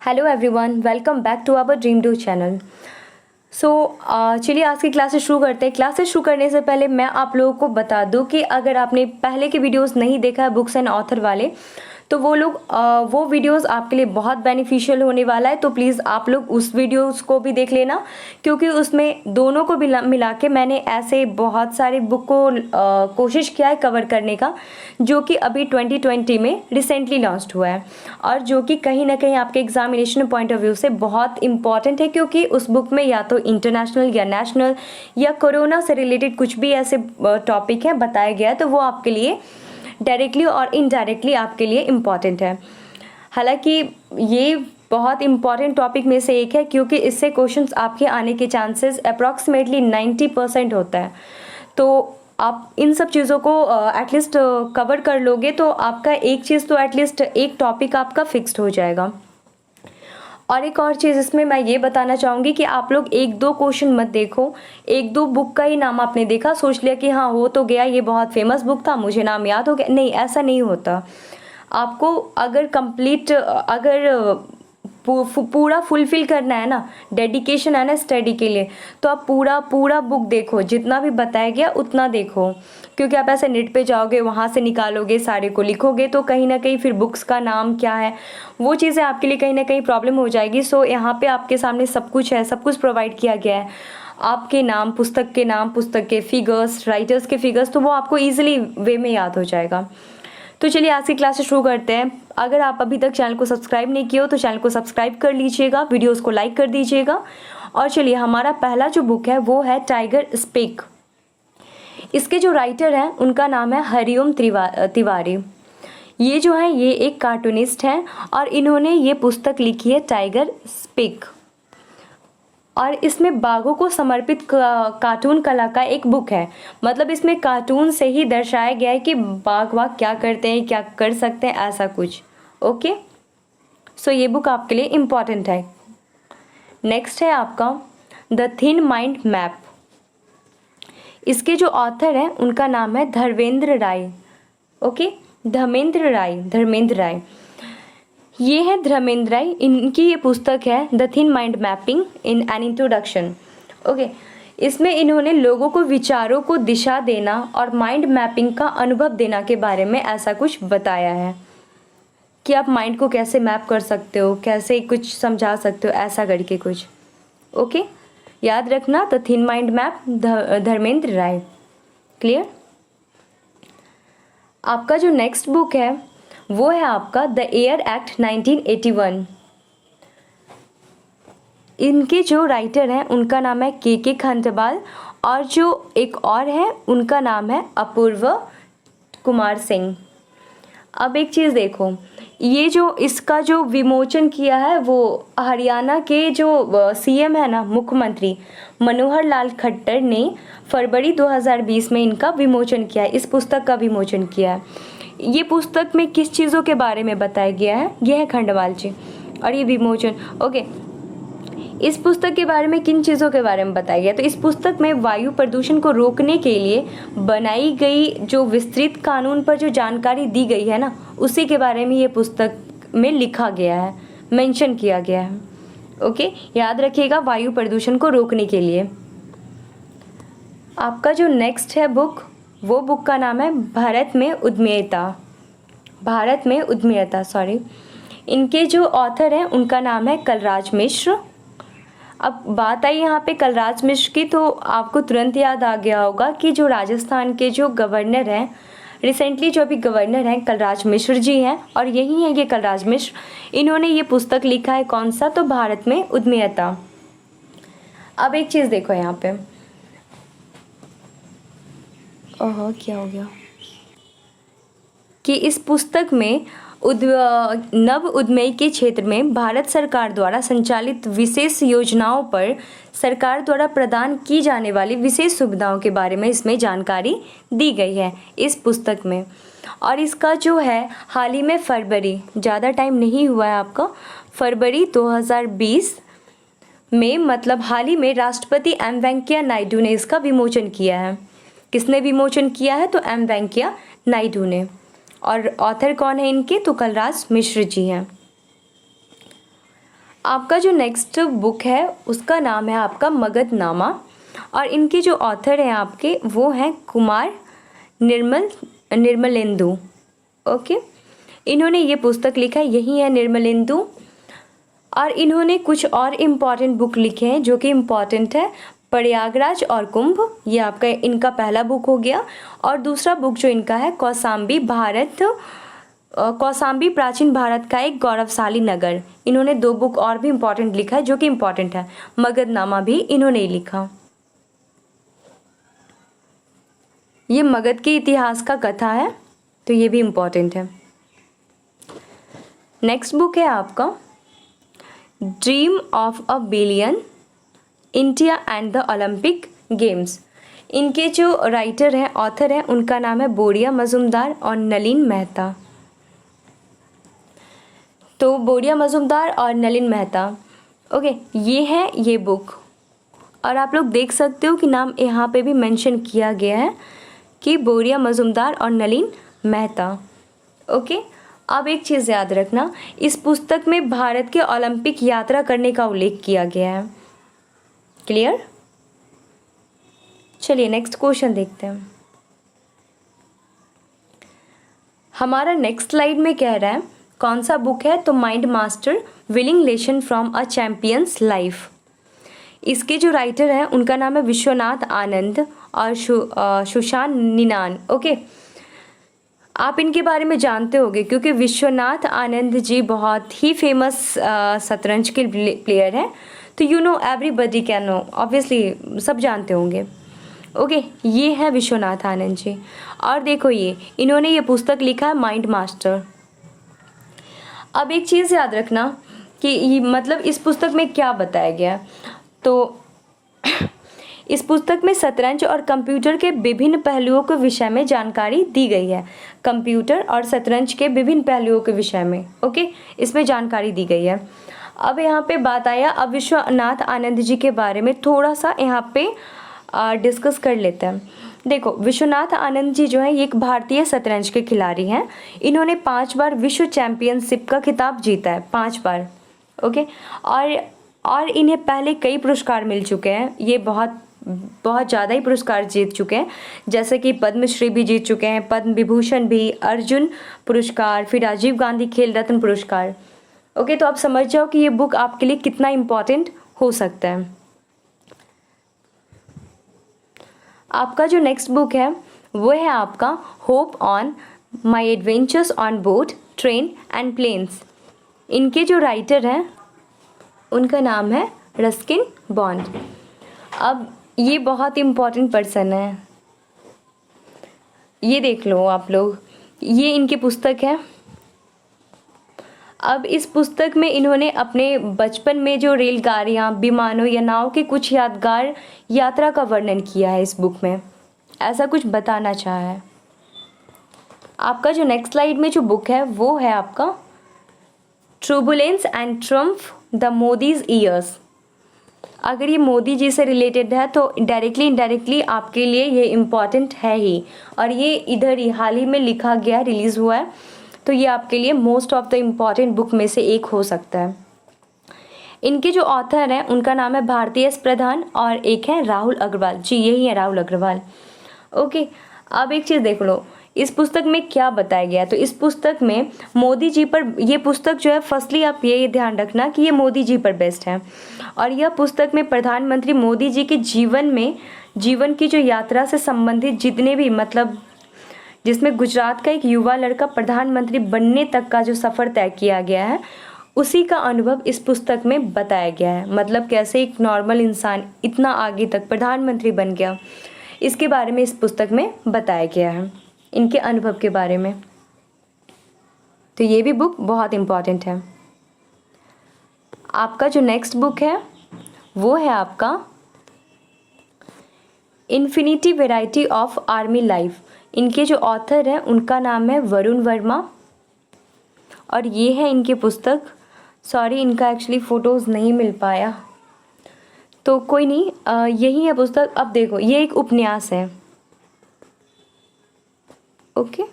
Hello everyone, welcome back to our dream do channel. चलिए आज की क्लासेस शुरू करते हैं। क्लासेस शुरू करने से पहले मैं आप लोगों को बता दूं कि अगर आपने पहले के वीडियोस नहीं देखा है बुक्स एंड ऑथर वाले, तो वो वीडियोस आपके लिए बहुत बेनिफिशियल होने वाला है। तो प्लीज़ आप लोग उस वीडियोस को भी देख लेना, क्योंकि उसमें दोनों को मिला के मैंने ऐसे बहुत सारे बुक को कोशिश किया है कवर करने का, जो कि अभी 2020 में रिसेंटली लॉन्च हुआ है और जो कि कहीं ना कहीं आपके एग्जामिनेशन पॉइंट ऑफ व्यू से बहुत इंपॉर्टेंट है, क्योंकि उस बुक में या तो इंटरनेशनल या नेशनल या कोरोना से रिलेटेड कुछ भी ऐसे टॉपिक हैं बताया गया है, तो वो आपके लिए डायरेक्टली और इनडायरेक्टली आपके लिए इम्पॉर्टेंट है। हालांकि ये बहुत इम्पॉर्टेंट टॉपिक में से एक है, क्योंकि इससे क्वेश्चंस आपके आने के चांसेस अप्रॉक्सीमेटली 90% होता है। तो आप इन सब चीज़ों को एटलीस्ट कवर कर लोगे तो आपका एक चीज़ तो एटलीस्ट एक टॉपिक आपका फिक्स्ड हो जाएगा। और एक और चीज़ इसमें मैं ये बताना चाहूँगी कि आप लोग एक दो क्वेश्चन मत देखो, एक दो बुक का ही नाम आपने देखा, सोच लिया कि हाँ हो तो गया, ये बहुत फेमस बुक था, मुझे नाम याद हो गया। नहीं, ऐसा नहीं होता। आपको अगर पूरा फुलफिल करना है ना, डेडिकेशन है ना स्टडी के लिए, तो आप पूरा बुक देखो, जितना भी बताया गया उतना देखो। क्योंकि आप ऐसे नेट पे जाओगे, वहाँ से निकालोगे, सारे को लिखोगे, तो कहीं ना कहीं फिर बुक्स का नाम क्या है वो चीज़ें आपके लिए कहीं ना कहीं प्रॉब्लम हो जाएगी। सो यहाँ पे आपके सामने सब कुछ है, सब कुछ प्रोवाइड किया गया है। आपके नाम, पुस्तक के फिगर्स, राइटर्स के फिगर्स, तो वो आपको ईजिली वे में याद हो जाएगा। तो चलिए आज की क्लास शुरू करते हैं। अगर आप अभी तक चैनल को सब्सक्राइब नहीं किए हो तो चैनल को सब्सक्राइब कर लीजिएगा, वीडियोस को लाइक कर दीजिएगा। और चलिए हमारा पहला जो बुक है वो है टाइगर स्पीक। इसके जो राइटर हैं उनका नाम है हरिओम तिवारी। ये जो है ये एक कार्टूनिस्ट हैं और इन्होंने ये पुस्तक लिखी है टाइगर स्पीक। और इसमें बाघों को समर्पित कार्टून कला का एक बुक है। मतलब इसमें कार्टून से ही दर्शाया गया है कि बाघ क्या करते हैं, क्या कर सकते हैं, ऐसा कुछ। ओके, सो ये बुक आपके लिए इम्पॉर्टेंट है। नेक्स्ट है आपका द थिन माइंड मैप। इसके जो ऑथर हैं उनका नाम है धर्मेंद्र राय। ओके, धर्मेंद्र राय ये है धर्मेंद्र राय। इनकी ये पुस्तक है the thin mind mapping in an introduction. Okay, इसमें इन्होंने लोगों को विचारों को दिशा देना और माइंड मैपिंग का अनुभव देना के बारे में ऐसा कुछ बताया है कि आप माइंड को कैसे मैप कर सकते हो, कैसे कुछ समझा सकते हो, ऐसा करके कुछ। ओके, याद रखना the thin mind map, Dharmendra Rai. Clear. आपका जो नेक्स्ट बुक है वो है आपका द एयर एक्ट 1981। इनके जो राइटर हैं उनका नाम है के खंडेलवाल और जो एक और है उनका नाम है अपूर्व कुमार सिंह। अब एक चीज़ देखो, ये जो इसका जो विमोचन किया है वो हरियाणा के जो सीएम है ना, मुख्यमंत्री मनोहर लाल खट्टर ने फरवरी 2020 में इनका विमोचन किया है, इस पुस्तक का विमोचन किया है। ये पुस्तक में किस चीज़ों के बारे में बताया गया है, ये है खंडेलवाल जी, और ये विमोचन। ओके, इस पुस्तक के बारे में किन चीज़ों के बारे में बताया गया, तो इस पुस्तक में वायु प्रदूषण को रोकने के लिए बनाई गई जो विस्तृत कानून पर जो जानकारी दी गई है ना, उसी के बारे में ये पुस्तक में लिखा गया है, मेंशन किया गया है। ओके, याद रखिएगा, वायु प्रदूषण को रोकने के लिए। आपका जो नेक्स्ट है बुक, वो बुक का नाम है भारत में उद्यमिता। सॉरी, इनके जो ऑथर हैं उनका नाम है कलराज मिश्र। अब बात आई यहाँ पे कलराज मिश्र की, तो आपको तुरंत याद आ गया होगा कि जो राजस्थान के जो गवर्नर हैं, रिसेंटली जो अभी गवर्नर हैं कलराज मिश्र जी हैं, और यही है ये कलराज मिश्र। इन्होंने ये पुस्तक लिखा है, कौन सा, तो भारत में उद्यमिता। अब एक चीज़ देखो यहाँ पे, ओह क्या हो गया, कि इस पुस्तक में नव उद्यमी के क्षेत्र में भारत सरकार द्वारा संचालित विशेष योजनाओं पर सरकार द्वारा प्रदान की जाने वाली विशेष सुविधाओं के बारे में इसमें जानकारी दी गई है इस पुस्तक में। और इसका जो है हाल ही में फरवरी, ज़्यादा टाइम नहीं हुआ है आपका, फरवरी 2020 में, मतलब हाल ही में राष्ट्रपति एम वेंकैया नायडू ने इसका विमोचन किया है। किसने विमोचन किया है, तो एम वेंकैया नायडू ने। और ऑथर कौन है इनके, तो कलराज मिश्र जी हैं। आपका जो नेक्स्ट बुक है उसका नाम है आपका मगधनामा, और इनके जो ऑथर हैं आपके वो हैं कुमार निर्मलेंदु। ओके, इन्होंने ये पुस्तक लिखा है, यही है निर्मलेंदु। और इन्होंने कुछ और इम्पॉर्टेंट बुक लिखे हैं जो कि इम्पॉर्टेंट है, प्रयागराज और कुंभ, ये आपका इनका पहला बुक हो गया। और दूसरा बुक जो इनका है कौसाम्बी प्राचीन भारत का एक गौरवशाली नगर। इन्होंने 2 बुक और भी इम्पॉर्टेंट लिखा है जो कि इम्पॉर्टेंट है, मगधनामा भी इन्होंने ही लिखा। ये मगध के इतिहास का कथा है, तो ये भी इम्पॉर्टेंट है। नेक्स्ट बुक है आपका dream of a billion, India and the Olympic games. इनके जो राइटर हैं, ऑथर हैं, उनका नाम है बोरिया मजुमदार और नलिन मेहता। तो बोरिया मजुमदार और नलिन मेहता, ओके, ये है ये बुक। और आप लोग देख सकते हो कि नाम यहाँ पे भी मेंशन किया गया है कि बोरिया मजुमदार और नलिन मेहता। ओके, अब एक चीज़ याद रखना, इस पुस्तक में भारत के ओलंपिक यात्रा करने का उल्लेख किया गया है। क्लियर? चलिए नेक्स्ट क्वेश्चन देखते हैं। हमारा नेक्स्ट स्लाइड में कह रहा है कौन सा बुक है, तो mind master willing lesson from a champions life. इसके जो राइटर हैं उनका नाम है विश्वनाथ आनंद और सुशांत निनान। ओके, आप इनके बारे में जानते होंगे क्योंकि विश्वनाथ आनंद जी बहुत ही फेमस शतरंज के प्लेयर हैं, तो you know everybody can know, obviously सब जानते होंगे। ओके, ये है विश्वनाथ आनंद जी। और देखो ये इन्होंने ये पुस्तक लिखा है माइंड मास्टर। अब एक चीज़ याद रखना कि ये मतलब इस पुस्तक में क्या बताया गया है, तो इस पुस्तक में शतरंज और कंप्यूटर के विभिन्न पहलुओं के विषय में जानकारी दी गई है। कंप्यूटर और शतरंज के विभिन्न पहलुओं के विषय में, ओके, इसमें जानकारी दी गई है। अब यहाँ पे बात आया, अब विश्वनाथ आनंद जी के बारे में थोड़ा सा यहाँ पे डिस्कस कर लेते हैं। देखो, विश्वनाथ आनंद जी जो है ये एक भारतीय शतरंज के खिलाड़ी हैं। इन्होंने 5 बार विश्व चैंपियनशिप का खिताब जीता है, 5 बार। ओके, और इन्हें पहले कई पुरस्कार मिल चुके हैं, ये बहुत ज़्यादा ही पुरस्कार जीत चुके हैं, जैसे कि पद्मश्री भी जीत चुके हैं, पद्म विभूषण भी, अर्जुन पुरस्कार, फिर राजीव गांधी खेल रत्न पुरस्कार। ओके, तो आप समझ जाओ कि ये बुक आपके लिए कितना इम्पोर्टेंट हो सकता है। आपका जो नेक्स्ट बुक है वो है आपका hop on my adventures on boat train and planes. इनके जो राइटर हैं उनका नाम है रस्किन बॉन्ड। अब ये बहुत इम्पॉर्टेंट पर्सन है, ये देख लो आप लोग, ये इनकी पुस्तक है। अब इस पुस्तक में इन्होंने अपने बचपन में जो रेलगाड़ियाँ, विमानों या नाव के कुछ यादगार यात्रा का वर्णन किया है इस बुक में, ऐसा कुछ बताना चाहा है। आपका जो नेक्स्ट स्लाइड में जो बुक है वो है आपका turbulence and triumph the Modi's years. अगर ये मोदी जी से रिलेटेड है तो डायरेक्टली इनडायरेक्टली आपके लिए ये इम्पॉर्टेंट है ही, और ये इधर ही हाल ही में लिखा गया, रिलीज़ हुआ है, तो ये आपके लिए most of the important book में से एक हो सकता है। इनके जो ऑथर हैं उनका नाम है भारती एस प्रधान और एक है राहुल अग्रवाल जी, यही है राहुल अग्रवाल। ओके, अब एक चीज़ देख लो इस पुस्तक में क्या बताया गया है। तो इस पुस्तक में मोदी जी पर, ये पुस्तक जो है फर्स्टली आप ये ध्यान रखना कि ये मोदी जी पर बेस्ड है, और यह पुस्तक में प्रधानमंत्री मोदी जी के जीवन की जो यात्रा से संबंधित जितने भी, मतलब जिसमें गुजरात का एक युवा लड़का प्रधानमंत्री बनने तक का जो सफ़र तय किया गया है उसी का अनुभव इस पुस्तक में बताया गया है। मतलब कैसे एक नॉर्मल इंसान इतना आगे तक प्रधानमंत्री बन गया, इसके बारे में इस पुस्तक में बताया गया है, इनके अनुभव के बारे में। तो ये भी बुक बहुत इम्पॉर्टेंट है। आपका जो नेक्स्ट बुक है वो है आपका infinity variety of army life. इनके जो ऑथर हैं उनका नाम है वरुण वर्मा, और ये है इनकी पुस्तक। सॉरी, इनका एक्चुअली फ़ोटोज़ नहीं मिल पाया, तो कोई नहीं, यही है पुस्तक। अब देखो ये एक उपन्यास है। ओके,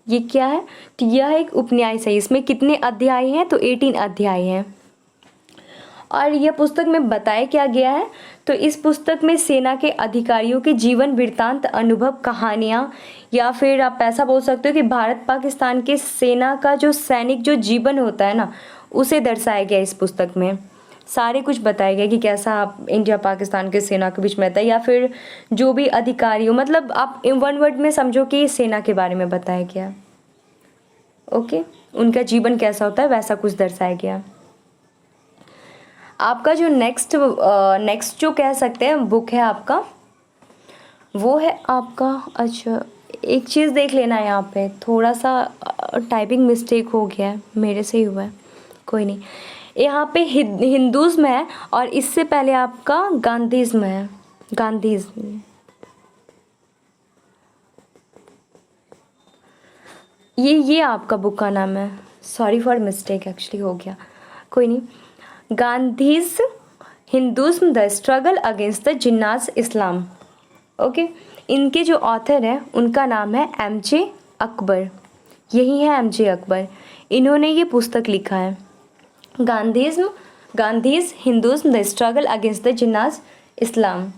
ये क्या है, तो यह एक उपन्यास है। इसमें कितने अध्याय हैं, तो 18 अध्याय हैं। और यह पुस्तक में बताया क्या गया है, तो इस पुस्तक में सेना के अधिकारियों के जीवन वृत्तांत, अनुभव, कहानियाँ, या फिर आप ऐसा बोल सकते हो कि भारत पाकिस्तान के सेना का जो सैनिक जो जीवन होता है ना, उसे दर्शाया गया इस पुस्तक में। सारे कुछ बताया गया कि कैसा इंडिया पाकिस्तान के सेना के बीच में रहता है, या फिर जो भी अधिकारी हो, मतलब आप वन वर्ड में समझो कि सेना के बारे में बताया गया। ओके, उनका जीवन कैसा होता है वैसा कुछ दर्शाया गया। आपका जो नेक्स्ट जो कह सकते हैं बुक है आपका, वो है आपका, अच्छा एक चीज़ देख लेना है, यहाँ पे थोड़ा सा टाइपिंग मिस्टेक हो गया है, मेरे से ही हुआ है, कोई नहीं। यहाँ पे हिंदुज़्म है और इससे पहले आपका गांधीज़्म है, गांधीज़्म। ये आपका बुक का नाम है, सॉरी फॉर मिस्टेक, एक्चुअली हो गया, कोई नहीं। Gandhi's Hinduism the struggle against the Jinnah's Islam. Okay, इनके जो ऑथर हैं उनका नाम है एम.जे. अकबर, यही है एम.जे. अकबर। इन्होंने ये पुस्तक लिखा है, Gandhi's Hinduism the struggle against the Jinnah's Islam.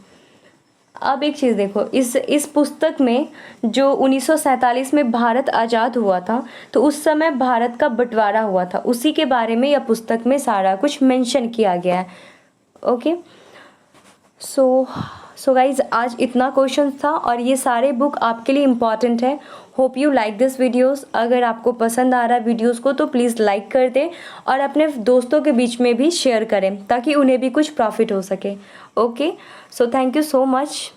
अब एक चीज़ देखो, इस पुस्तक में जो 1947 में भारत आज़ाद हुआ था, तो उस समय भारत का बंटवारा हुआ था, उसी के बारे में यह पुस्तक में सारा कुछ मेंशन किया गया है। ओके, सो गाइज आज इतना क्वेश्चन था और ये सारे बुक आपके लिए इम्पॉर्टेंट है। Hope you like this videos. अगर आपको पसंद आ रहा है वीडियोस को तो प्लीज़ लाइक कर दें और अपने दोस्तों के बीच में भी शेयर करें ताकि उन्हें भी कुछ प्रॉफिट हो सके। Okay, so thank you so much.